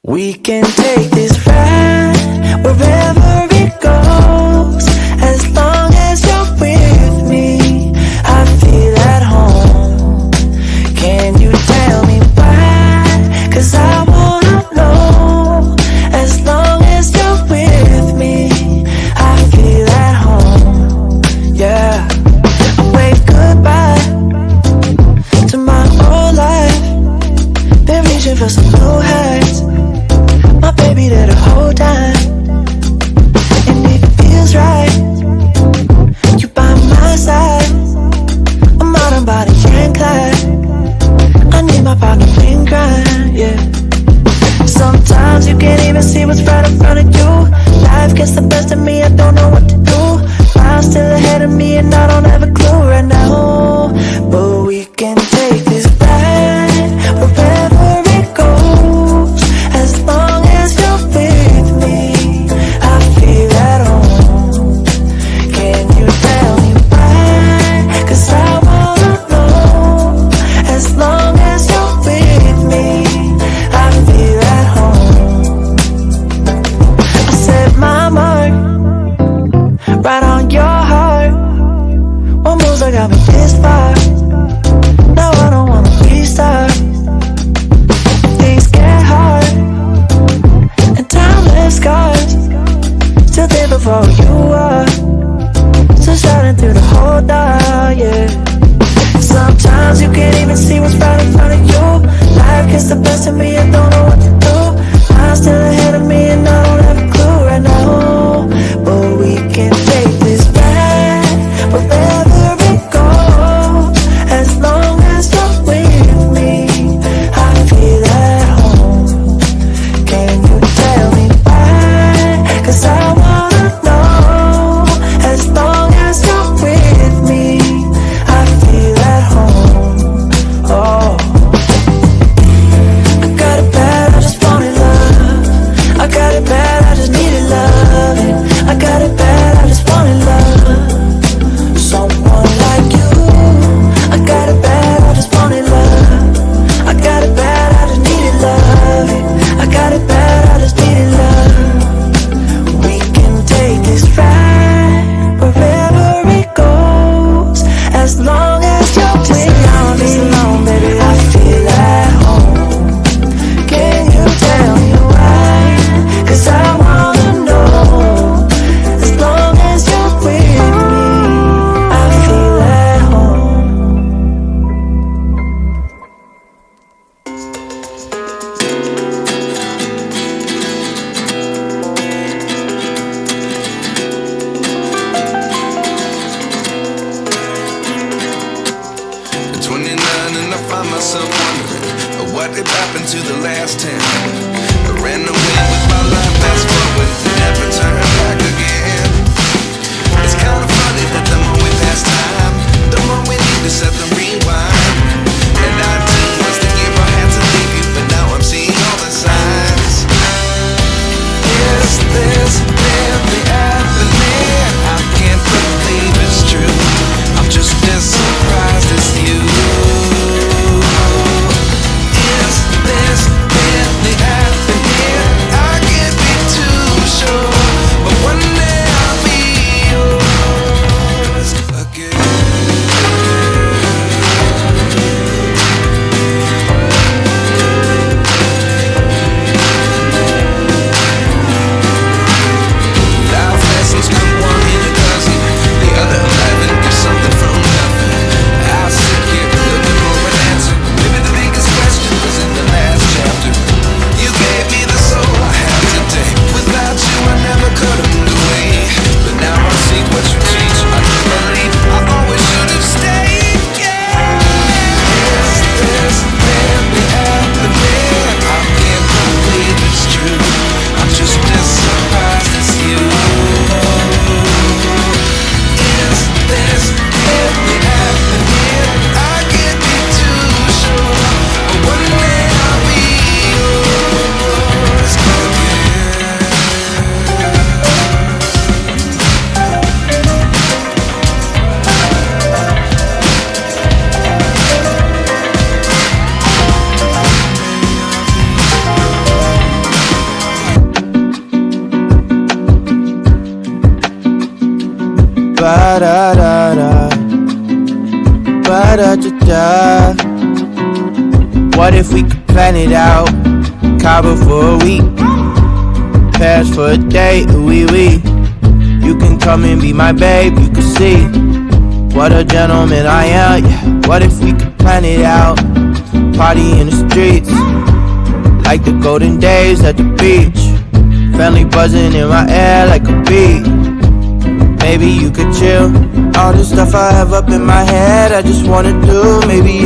We can take this ride wherever it goes, as long as you're with me. I feel at home. Can you tell me why? 'Cause I wanna know. As long as you're with me, I feel at home. Yeah. I wave goodbye to my old life. Been reaching for some new heights. My baby there the whole time, and it feels right. You by my side. I'm out on body and Clyde. I need my partner in crime, yeah. Sometimes you can't even see what's right in front of you. Life gets the best of me, I don't know what to do. I'm still ahead of me and I don't have a clue right now. But we can take this ride wherever it goes, as long as you're with me. I feel at home. Can you tell me why? 'Cause I wanna know. As long as you're with me, I feel at home. I set my mark right on your heart. One move that got me this far. Now I don't wanna restart. Things get hard and time left scars. Still there before you are. So shining through the whole dark, yeah. Sometimes you can't even see what's right in front of you. Life gets the best of me, I don't know what to do. I'm still ahead of me and I don't have a clue right now. But we can take this ride wherever it goes, as long as you're with me. I feel at home. Can you tell me why? 'Cause I wanna know. As long as you're with me, I feel at home. Oh, I got it bad, I just wanted love. I got it bad, I just needed love. I got it bad, I just wanted love. Someone like you. I got it bad, I just wanted love. I got it bad, I just needed love. I got it bad, I just needed love. We can take this ride wherever it goes, as long as you're with me. Alone, baby, I feel at home. Can you tell me why? 'Cause I wanna know. As long as you're with me, I feel at home. At 29 and I find myself wondering what did happen to the last 10. I ran away with my life, fast forward, never turn back again. It's kind of funny that the more we pass time, the more we need to set the rewind. And I too was the year I had to leave you, but now I'm seeing all the signs. Is this really happening? I can't believe it's true. I'm just as surprised as you. Is this really happening? Ba-da-da-da, ba-da-da-da. What if we could plan it out? Cabo for a week, Paris for a day, oui. You can come and be my babe, you can see what a gentleman I am, yeah. What if we could plan it out? Party in the streets, like the golden days at the beach. Family buzzing in my air like a bee. Maybe you could chill. All the stuff I have up in my head, I just wanna do. Maybe if